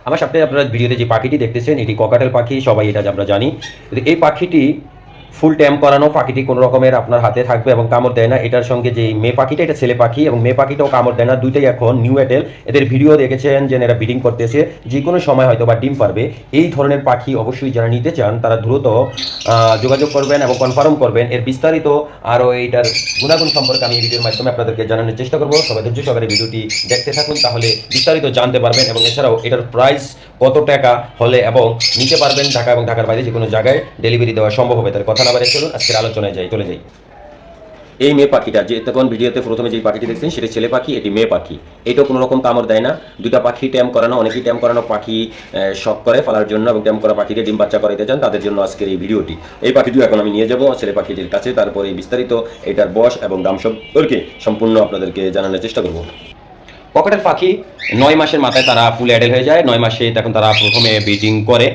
আমার সাথে আপনারা ভিডিওতে যে পাখিটি দেখতেছেন এটি ককাটেল পাখি, সবাই এটা আমরা জানি। এই পাখিটি ফুল ট্যাম করানো, পাখিটি কোনো রকমের আপনার হাতে থাকবে এবং কামড় দেয় না। এটার সঙ্গে যে মেয়ে পাখিটা, এটা ছেলে পাখি এবং মেয়ে পাখিটাও কামড় দেয় না, দুইটাই এখন নিউ এডেল। এদের ভিডিও দেখেছেন যে এরা ব্রিডিং করতেছে, যে কোনো সময় হয়তো বা ডিম পারবে। এই ধরনের পাখি অবশ্যই যারা নিতে চান তারা দ্রুত যোগাযোগ করবেন এবং কনফার্ম করবেন। এর বিস্তারিত আরও এইটার গুণাগুণ সম্পর্কে আমি এই ভিডিওর মাধ্যমে আপনাদেরকে জানানোর চেষ্টা করবো। সবাই ধৈর্য সহকারে ভিডিওটি দেখতে থাকুন, তাহলে বিস্তারিত জানতে পারবেন। এবং এছাড়াও এটার প্রাইস কত টাকা হলে এবং নিতে পারবেন, ঢাকা এবং ঢাকার বাইরে যে কোনো জায়গায় ডেলিভারি দেওয়া সম্ভব হবে। তার কথা না বাড়িয়ে চলুন আজকের আলোচনায় চলে যাই। এই মেয়ে পাখিটা, যে তখন ভিডিওতে প্রথমে যে পাখিটি দেখছেন সেটি ছেলে পাখি, এটি মেয়ে পাখি। এটাও কোনো রকম কামড় দেয় না। দুটা পাখি ট্যাম করানো, অনেকেই ট্যাম করানো পাখি শখ করে ফেলার জন্য এবং ট্যাম করা পাখিকে ডিম বাচ্চা করাইতে চান, তাদের জন্য আজকের এই ভিডিওটি। এই পাখিটিও এখন আমি নিয়ে যাবো ছেলে পাখিটির কাছে, তারপরে বিস্তারিত এটার বয়স এবং দাম সম্পর্কে সম্পূর্ণ আপনাদেরকে জানানোর চেষ্টা করব। ককাটেল পাখি 9 মাসের মাথায় তারা ফুল অ্যাডাল্ট হয়ে যায়। 9 মাসে তখন তারা প্রথমে ব্রিডিং করে।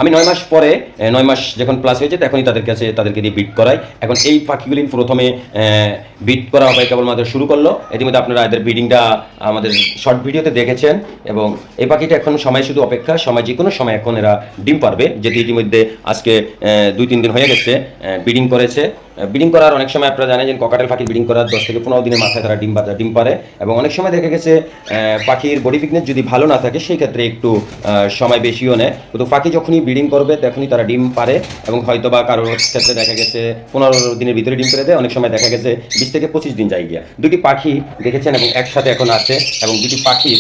আমি 9 মাস পরে, 9 মাস যখন প্লাস হয়েছে তখনই তাদেরকে দিয়ে বিট করাই। এখন এই পাখিগুলি প্রথমে বিট করা হবে কেবলমাত্র শুরু করলো। ইতিমধ্যে আপনারা এদের ব্রিডিংটা আমাদের শর্ট ভিডিওতে দেখেছেন। এবং এই পাখিটা এখন সময় শুধু অপেক্ষা, সময় যে কোনো সময় এখন এরা ডিম পারবে, যেটি ইতিমধ্যে আজকে 2-3 দিন হয়ে গেছে ব্রিডিং করেছে। ব্রিডিং করার অনেক সময় আপনারা জানেন যে ককাটেল পাখি ব্রিডিং করার 10 থেকে 15 দিনের মাথায় তারা ডিম পারে। এবং অনেক সময় দেখা গেছে পাখির বডি ফিটনেস যদি ভালো না থাকে সেই ক্ষেত্রে একটু সময় বেশিও নেয়। কিন্তু পাখি যখনই ব্রিডিং করবে তখনই তারা ডিম পারে। এবং হয়তো বা কারোর ক্ষেত্রে দেখা গেছে 15 দিনের ভিতরে ডিম করে দেয়, অনেক সময় দেখা গেছে 20 থেকে 25 দিন যায় গিয়া। দুটি পাখি দেখেছেন এবং একসাথে এখন আছে। এবং দুটি পাখির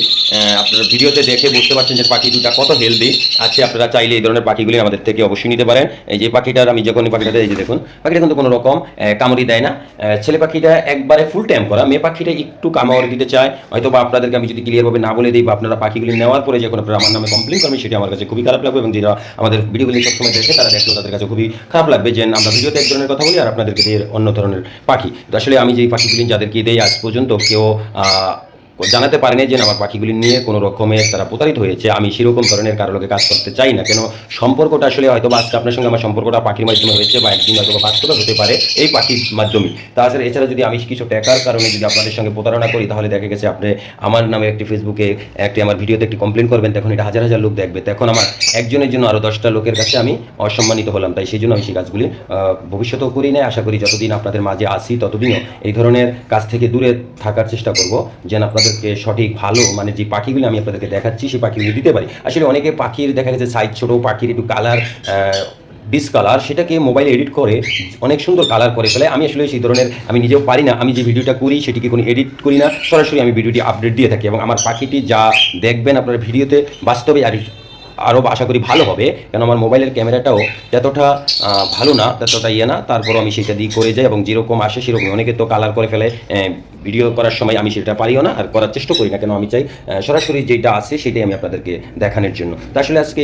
আপনারা ভিডিওতে দেখে বুঝতে পারছেন যে পাখি দুটা কত হেলদি আছে। আপনারা চাইলে এই ধরনের পাখিগুলি আমাদের থেকে অবশ্যই নিতে পারেন। এই যে পাখিটার আমি যখন পাখিটাতে এই যে দেখুন, পাখিটা কিন্তু কোনো রকম কামড়ি দেয় না। ছেলে পাখিটা একবারে ফুল টাইম করা, মেয়ে পাখিটা একটু কামড় দিতে চায়। হয়তো বা আপনাদেরকে আমি যদি ক্লিয়ারভাবে না বলে দিই বা আপনারা পাখিগুলি নেওয়ার পরে যখন আপনারা আমার নামে কমপ্লেন করবেন, সেটা আমার কাছে খুবই খারাপ লাগবে। এবং যারা আমাদের ভিডিওগুলি সবসময় দেখে তারা দেখলেও তাদের কাছে খুবই খারাপ লাগবে যে আমরা ভিডিওতে এক ধরনের কথা বলি আর আপনাদেরকে দিয়ে অন্য ধরনের পাখি। তো আসলে আমি যেই পাখিগুলি যাদেরকে দেই আজ পর্যন্ত কেউ জানাতে পারেনি যে আমার পাখিগুলি নিয়ে কোনো রকমের তারা প্রতারিত হয়েছে। আমি সেরকম ধরনের কারো লোকে কাজ করতে চাই না। কেন সম্পর্কটা আসলে হয়তো আজকে আপনার সঙ্গে আমার সম্পর্কটা পাখির মাধ্যমে হয়েছে বা একদিন হয়তো বাস্তবে হতে পারে এই পাখির মাধ্যমে। তাছাড়া এছাড়া যদি আমি কিছু টাকার কারণে যদি আপনাদের সঙ্গে প্রতারণা করি, তাহলে দেখা গেছে আপনি আমার নামে একটি ফেসবুকে আমার ভিডিওতে একটি কমপ্লেন করবেন, তখন এটা হাজার হাজার লোক দেখবে। তখন আমার একজনের জন্য আরও 10টা লোকের কাছে আমি অসম্মানিত হলাম। তাই সেই জন্য আমি সেই কাজগুলি ভবিষ্যতেও করি না। আশা করি যতদিন আপনাদের মাঝে আসি ততদিনও এই ধরনের কাজ থেকে দূরে থাকার চেষ্টা করব, যেন আপনাদেরকে সঠিক ভালো মানে যে পাখিগুলি আমি আপনাদেরকে দেখাচ্ছি সেই পাখিগুলি দিতে পারি। আসলে অনেকে পাখির দেখা গেছে সাইজ ছোটো, পাখির একটু কালার ডিসকালার, সেটাকে মোবাইলে এডিট করে অনেক সুন্দর কালার করে ফেলে। আমি আসলে সেই ধরনের আমি নিজেও পারি না। আমি যে ভিডিওটা করি সেটিকে কোনো এডিট করি না, সরাসরি আমি ভিডিওটি আপডেট দিয়ে থাকি। এবং আমার পাখিটি যা দেখবেন আপনার ভিডিওতে বাস্তবে আরও আশা করি ভালো হবে। কেন আমার মোবাইলের ক্যামেরাটাও যতটা ভালো না, ততটা না, তারপরও আমি সেটা দিয়ে করে যাই এবং যেরকম আসে সেরকম। অনেকে তো কালার করে ফেলে ভিডিও করার সময়, আমি সেটা পারিও না আর করার চেষ্টা করি না। কেন আমি চাই সরাসরি যেটা আছে সেটাই আমি আপনাদেরকে দেখানোর জন্য। তা আসলে আজকে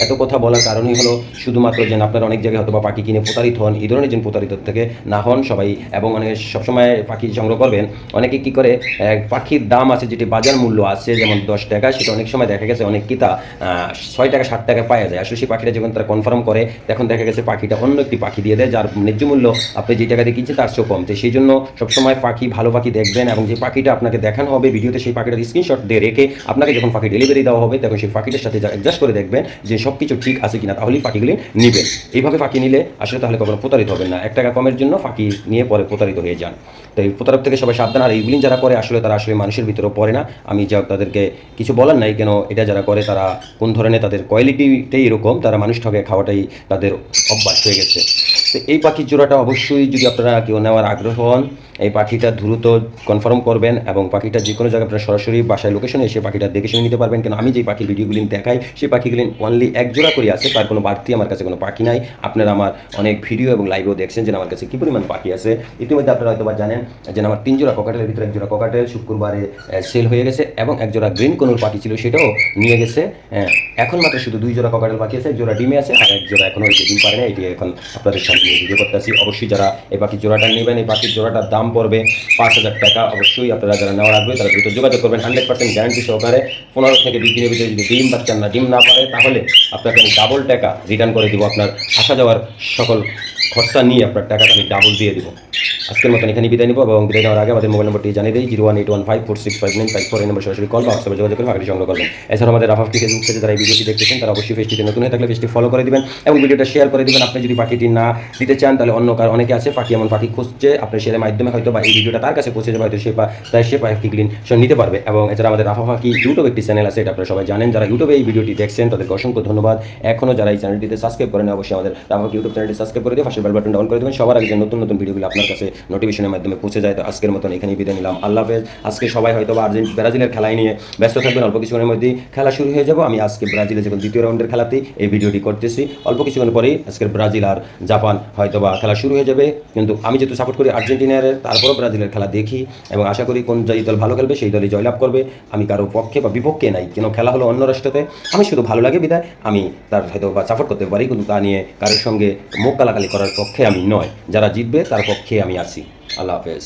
এত কথা বলার কারণই হলো শুধুমাত্র যেন আপনারা অনেক জায়গায় হয়তো বা পাখি কিনে প্রতারিত হন, এই ধরনের যেন প্রতারিত থেকে না হন সবাই। এবং অনেকে সবসময় পাখি সংগ্রহ করবেন, অনেকে কী করে পাখির দাম আছে যেটি বাজার মূল্য আছে যেমন 10 টাকা, সেটা অনেক সময় দেখা গেছে অনেক কিতা 6 টাকা 7 টাকা পাওয়া যায়। আসলে সেই পাখিটা যখন তারা কনফার্ম করে তখন দেখা গেছে পাখিটা অন্য একটি পাখি দিয়ে দেয় যার ন্যায্য মূল্য আপনি যে টাকা দিয়ে কিনছেন তার চেয়েও কম। তো সেই জন্য সবসময় পাখি ভালো পাখি দেখবেন এবং যে পাখিটা আপনাকে দেখানো হবে ভিডিওতে সেই পাখিটার স্ক্রিনশট দিয়ে রেখে আপনাকে যখন পাখি ডেলিভারি দেওয়া হবে তখন সেই পাখিটার সাথে অ্যাডজাস্ট করে দেখবেন যে সব কিছু ঠিক আছে কিনা, তাহলেই পাখিগুলি নেবেন। এইভাবে পাখি নিলে আসলে তাহলে কখনো প্রতারিত হবেন না। 1 টাকা কমের জন্য পাখি নিয়ে পরে প্রতারিত হয়ে যান। তো এই প্রতারক থেকে সবাই সাবধান। আর এইগুলি যারা করে আসলে তারা আসলে মানুষের ভিতরেও পড়ে না। আমি যা তাদেরকে কিছু বলার নাই, কেন এটা যারা করে তারা কোন ধরনের তাদের কোয়ালিটিটাই এরকম, তারা মানুষ ঠকে খাওয়াটাই তাদের অভ্যাস হয়ে গেছে। তো এই পাখির জোড়াটা অবশ্যই যদি আপনারা কেউ নেওয়ার আগ্রহ হন, এই পাখিটা দ্রুত কনফার্ম করবেন এবং পাখিটা যে কোনো জায়গায় আপনারা সরাসরি বাসায় লোকেশনে এসে পাখিটা দেখে শুনে নিতে পারবেন। কেন আমি যে পাখির ভিডিওগুলি দেখাই সেই পাখিগুলি অনলি 1 জোড়া করে আছে, তার কোনো বাড়তি আমার কাছে কোনো পাখি নাই। আপনারা আমার অনেক ভিডিও এবং লাইভেও দেখছেন যে আমার কাছে কী পরিমাণ পাখি আছে। ইতিমধ্যে আপনারা হয়তো বা জানেন যে আমার 3 জোড়া ককাটেলের ভিতরে 1 জোড়া ককাটেল শুক্রবারে সেল হয়ে গেছে এবং 1 জোড়া গ্রিন কোনোর পাখি ছিল সেটাও নিয়ে গেছে। এখন মাত্র শুধু 2 জোড়া ককাটেল পাখি আছে, 1 জোড়া ডিমে আছে আর 1 জোড়া এখনও ডিম পারে না। এটি এখন আপনাদের সামনে ভিডিও করতেছি। অবশ্যই যারা এই পাখির জোড়াটা নেবেন, এই পাখির জোড়াটার দাম পড়বে 5,000 টাকা। অবশ্যই আপনারা যারা নেওয়ার আগ্রহী তারা দ্রুত যোগাযোগ করবেন। 100% গ্যারান্টি সহকারে 15 থেকে 20 দিনের ভিতরে যদি ডিম বাচ্চা না ডিম না পারে তাহলে আপনাকে আমি ডাবল টাকা রিটার্ন করে দিব। আপনার আসা যাওয়ার সকল খরচা নিয়ে আপনার টাকাটা আমি ডাবল দিয়ে দিব। আজকের মতন এখানে বিদায় নিব এবং বিদায় নেওয়ার আগে আমাদের মোবাইল নম্বরটি জানিয়ে দিই 01815465954 এই নম্বর সরাসরি কল বা হোয়াটসঅ্যাপে যোগাযোগ করে পাখিটি সংগ্রহ করবেন। এছাড়াও আমাদের রাফা ফেসবুক পেজে যারা এই ভিডিওটি দেখতেছেন তারা অবশ্যই পেজটিতে নতুন হয়ে থাকলে পেজটি ফলো করে দিবেন এবং ভিডিওটা শেয়ার করে দিবেন। আপনি যদি পাখিটি না দিতে চান তাহলে অনেকে আছে পাখি এমন পাখি খুঁজছে, আপনার শেয়ারের মাধ্যমে হয়তো বা এই ভিডিওটা তার কাছে পৌঁছে যাবে, হয়তো সে পাখি ক্লিন নিতে পারবে। এবং এছাড়া আমাদের রাফা পাখি ইউটিউব একটি চ্যানেল আছে, এটা আপনারা সবাই জানেন। যারা ইউটিউবে এই ভিডিওটি দেখছেন তাদেরকে অসংখ্য ধন্যবাদ। এখনও যারা এই চ্যানেলটিতে সাবস্ক্রাইব করেন অবশ্যই আমাদের রাফা পাখি ইউটিউব চ্যানেলটি সাবস্ক্রাইব করে দিয়ে পাশে বেল বাটনটা অন করে দেবেন, সবার আগে যে নতুন নতুন ভিডিওগুলো আপনার কাছে নোটিফিকেশনের মাধ্যমে পৌঁছে যায়। তো আজকের মতন এখানেই বিদায় নিলাম, আল্লাহ হাফেজ। আজকে সবাই হয়তো বা ব্রাজিলের খেলায় নিয়ে ব্যস্ত থাকবেন, অল্প কিছুক্ষণের মধ্যেই খেলা শুরু হয়ে যাবো। আমি আজকে ব্রাজিলে যখন দ্বিতীয় রাউন্ডের খেলাতেই এই ভিডিওটি করতেছি, অল্প কিছুক্ষণ পরেই আজকের ব্রাজিল আর জাপান হয়তো বা খেলা শুরু হয়ে যাবে। কিন্তু আমি যেহেতু সাপোর্ট করি আর্জেন্টিনার, তারপরও ব্রাজিলের খেলা দেখি এবং আশা করি কোন যেই দল ভালো খেলবে সেই দলই জয়লাভ করবে। আমি কারো পক্ষে বা বিপক্ষে নাই, কেন খেলা হলো অন্য রাষ্ট্রতে, আমি শুধু ভালো লাগে বিদায় আমি তার হয়তো বা সাপোর্ট করতে পারি, কিন্তু তা নিয়ে কারোর সঙ্গে মুখ কালাকালি করার পক্ষে আমি নয়। যারা জিতবে তার পক্ষে আমি আছি। আল্লাহ হাফেজ।